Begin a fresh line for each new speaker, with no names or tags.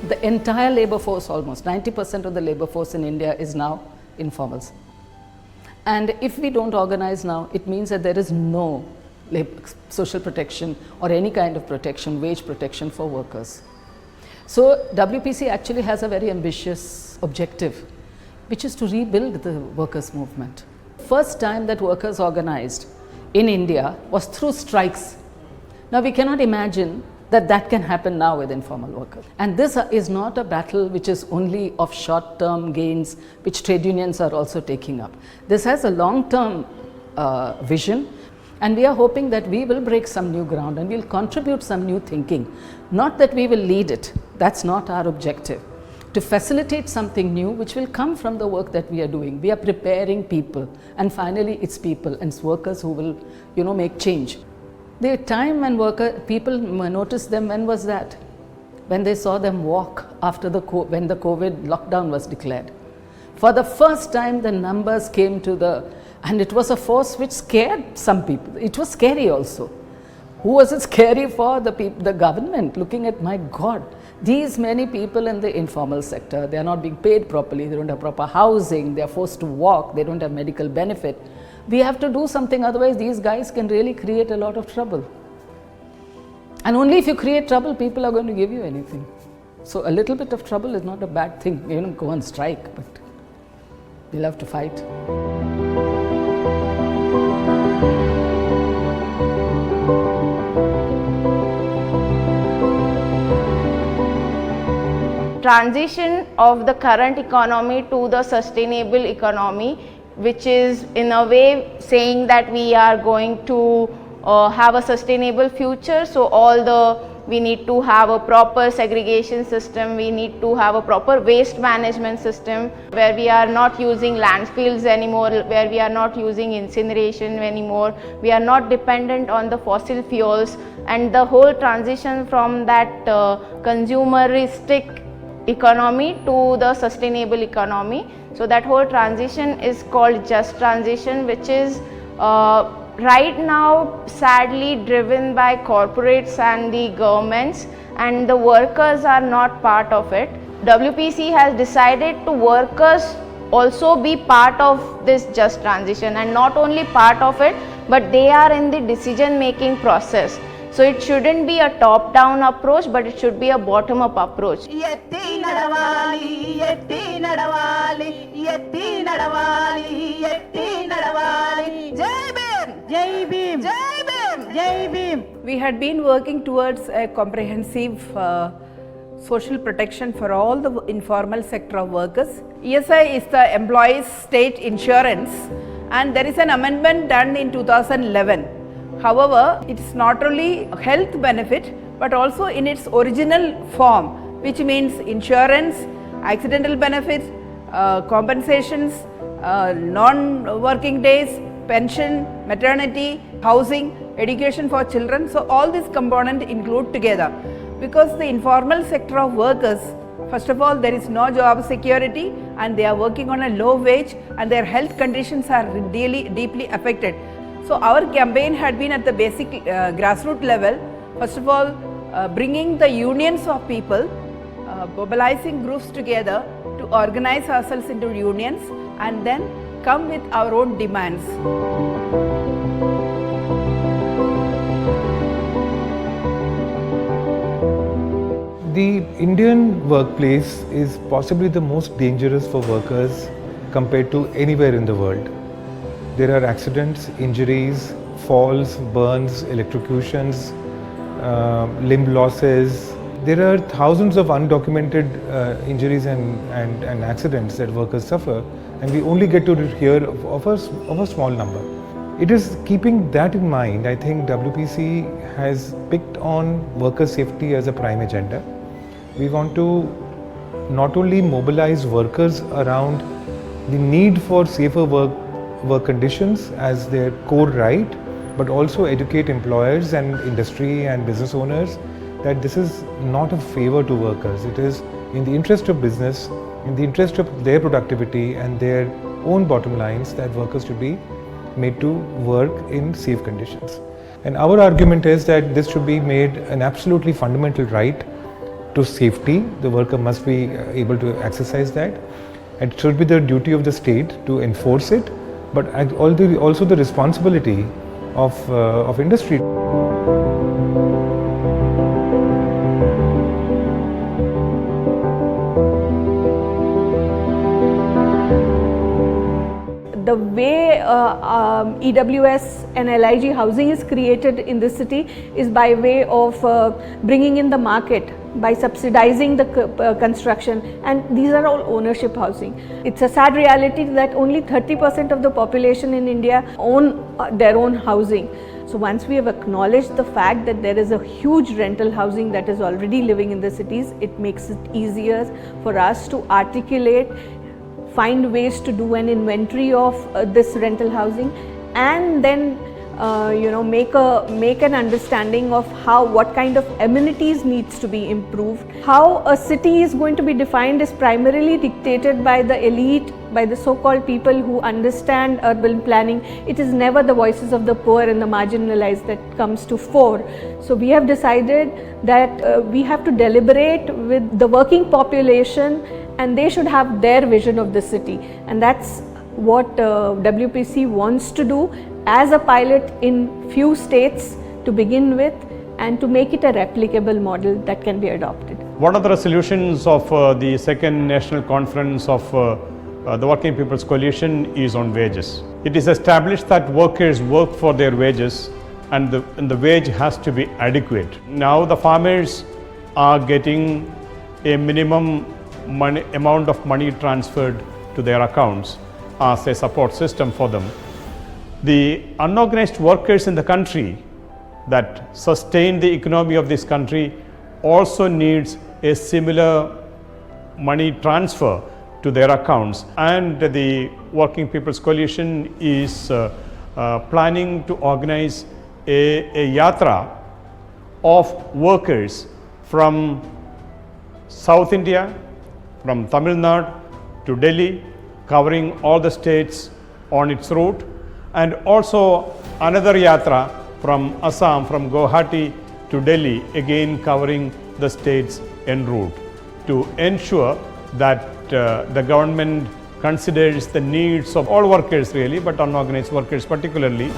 The entire labor force, almost 90% of the labor force in India is now informals. And if we don't organize now, it means that there is no social protection or any kind of protection, wage protection for workers. So WPC actually has a very ambitious objective, which is to rebuild the workers' movement. First time that workers organized in India was through strikes. Now we cannot imagine that that can happen now with informal workers. And this is not a battle which is only of short-term gains, which trade unions are also taking up. This has a long-term vision, and we are hoping that we will break some new ground and we'll contribute some new thinking. Not that we will lead it, that's not our objective. To facilitate something new which will come from the work that we are doing. We are preparing people, and finally it's people and it's workers who will, make change. The time when people noticed them, when was that? When they saw them walk after when the COVID lockdown was declared. For the first time the numbers came and it was a force which scared some people. It was scary also. Who was it scary for? The government, looking at, my God, these many people in the informal sector, they are not being paid properly, they don't have proper housing, they are forced to walk, they don't have medical benefit. We have to do something, otherwise these guys can really create a lot of trouble. And only if you create trouble, people are going to give you anything. So a little bit of trouble is not a bad thing. Go on strike, but we'll have to fight.
Transition of the current economy to the sustainable economy, which is in a way saying that we are going to have a sustainable future. So we need to have a proper segregation system, we need to have a proper waste management system where we are not using landfills anymore, where we are not using incineration anymore, we are not dependent on the fossil fuels, and the whole transition from that consumeristic economy to the sustainable economy. So that whole transition is called just transition, which is right now sadly driven by corporates and the governments, and the workers are not part of it. WPC has decided to workers also be part of this just transition, and not only part of it, but they are in the decision making process. So it shouldn't be a top-down approach, but it should be a bottom-up approach.
Yetti nadavali, yetti nadavali, yetti nadavali, yetti nadavali. Jai Bhim! Jai Bhim! Jai Bhim! Jai Bhim!
We had been working towards a comprehensive social protection for all the informal sector of workers. ESI is the employees' state insurance, and there is an amendment done in 2011. However, it is not only a health benefit, but also in its original form, which means insurance, accidental benefits, compensations, non-working days, pension, maternity, housing, education for children. So all these components include together. Because the informal sector of workers, first of all, there is no job security, and they are working on a low wage, and their health conditions are really deeply affected. So our campaign had been at the basic grassroots level. First of all, bringing the unions of people, mobilizing groups together to organize ourselves into unions, and then come with our own demands.
The Indian workplace is possibly the most dangerous for workers compared to anywhere in the world. There are accidents, injuries, falls, burns, electrocutions, limb losses. There are thousands of undocumented injuries and accidents that workers suffer, and we only get to hear of a small number. It is keeping that in mind, I think WPC has picked on worker safety as a prime agenda. We want to not only mobilize workers around the need for safer work conditions as their core right, but also educate employers and industry and business owners that this is not a favor to workers. It is in the interest of business, in the interest of their productivity and their own bottom lines that workers should be made to work in safe conditions. And our argument is that this should be made an absolutely fundamental right to safety. The worker must be able to exercise that. It should be the duty of the state to enforce it, but also the responsibility of industry.
The way EWS and LIG housing is created in this city is by way of bringing in the market, by subsidizing the construction, and these are all ownership housing. It's a sad reality that only 30% of the population in India own their own housing. So once we have acknowledged the fact that there is a huge rental housing that is already living in the cities, it makes it easier for us to articulate, find ways to do an inventory of this rental housing, and then make an understanding of what kind of amenities needs to be improved. How a city is going to be defined is primarily dictated by the elite, by the so-called people who understand urban planning. It is never the voices of the poor and the marginalized that comes to fore. So we have decided that we have to deliberate with the working population, and they should have their vision of the city, and that's what WPC wants to do as a pilot in few states to begin with, and to make it a replicable model that can be adopted.
One of the resolutions of the second national conference of the Working People's Coalition is on wages. It is established that workers work for their wages, and the wage has to be adequate. Now the farmers are getting a minimum amount of money transferred to their accounts as a support system for them. The unorganized workers in the country that sustain the economy of this country also needs a similar money transfer to their accounts, and the Working People's Coalition is planning to organize a yatra of workers from South India, from Tamil Nadu to Delhi, covering all the states on its route, and also another yatra from Assam, from Guwahati to Delhi, again covering the states en route, to ensure that the government considers the needs of all workers really, but unorganized workers particularly.